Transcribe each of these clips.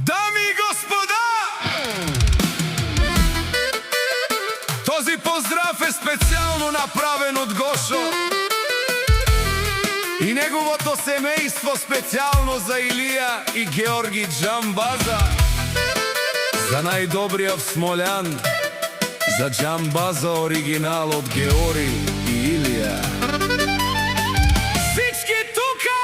Дами и господа, този поздрав е специално направен от Гошо и неговото семейство, специално за Илија и Георги Джамбаза, за најдобрија в Смолян, за Джамбаза оригинал од Георги и Илија. Всички тука!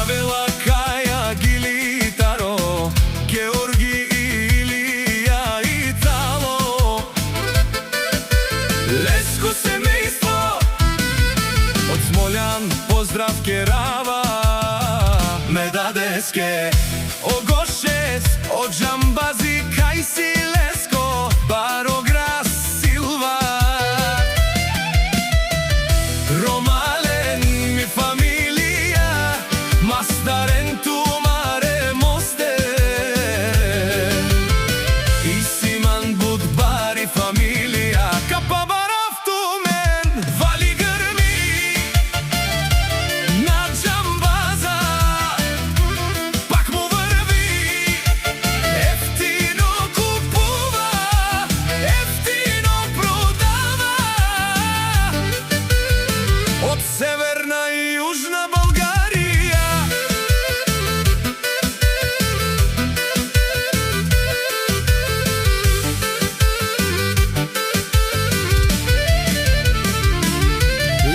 Авела, Каја, Гилитаро, Георги и Илија и цало леско семејство од Смолян, поздрав керава ме дадеске о Гошес, о Джамбази, кај си леско, Барограс, Силва, Ромален ми фамилија, Мастарен, Тумаре, Мосте и Симан, Будбари фамилија, Капабаров, Тумен, Вали грми на Джамбаза, пак му врви, ефтино купува, ефтино продава, од северна и јужна Българија.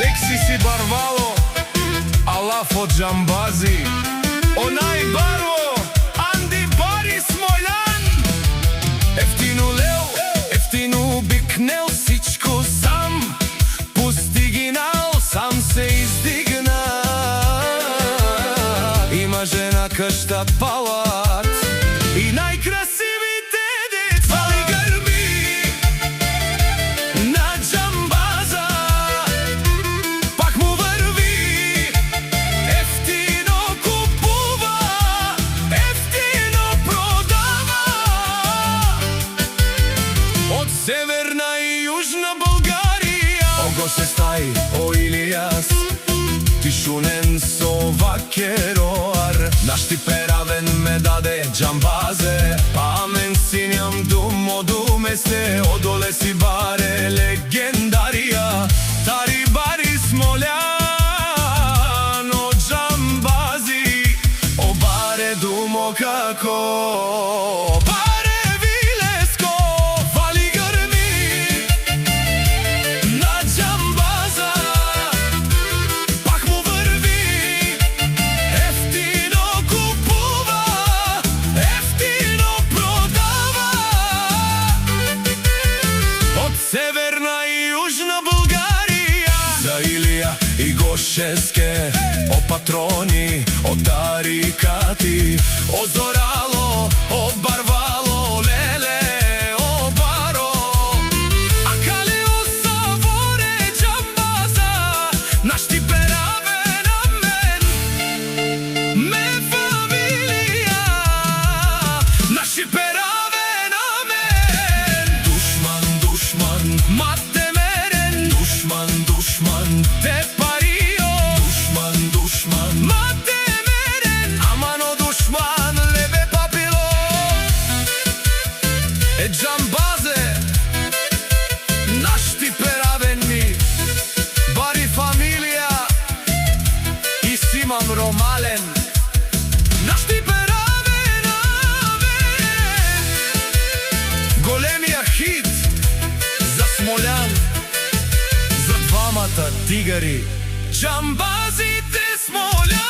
Лексиси Барвало, Алафо Джамбази, Онај Баро, Анди Бари Смолян, ефтино лео, ефтино бикнел, сичко сам постигнал, сам се издигна. Има жена къща палат и најкрасивите деца. Вали грми на Джамбаза, пак му врви, ефтино купува, ефтино продава, од северна и јужна Българија. О Гоше стај, о Илијас, тишунен со вакероар, наш ти перавен ме даде Джамбазе, памен синјам думо думесе, одоле си баре легендарија, Тари Бари Смолян, о Джамбази, о баре думо како баре вилеско, вали грми на Джамбаза, пак му врви, ефтино купува, ефтино продава, од северна и јужна Българија. За Илија и Гошеске, о патрони, о тарикати, о Зорало, о Барвало, леле, о Баро, а кале о Саворе Джамбаза, наш ти перавен амен, ме фамилија, наши перавен амен. Душман, душман, мате мерен, душман, душман, те парио, душман, душман, мате мерен, амано душман, лебе папило. Е Джамбазе, наш ти перавен ми, Бари фамилија и Симан Ромален, наш ти перавен амен. Големија хит за Смолян, за двамата тигари, Джамбазите Смолян.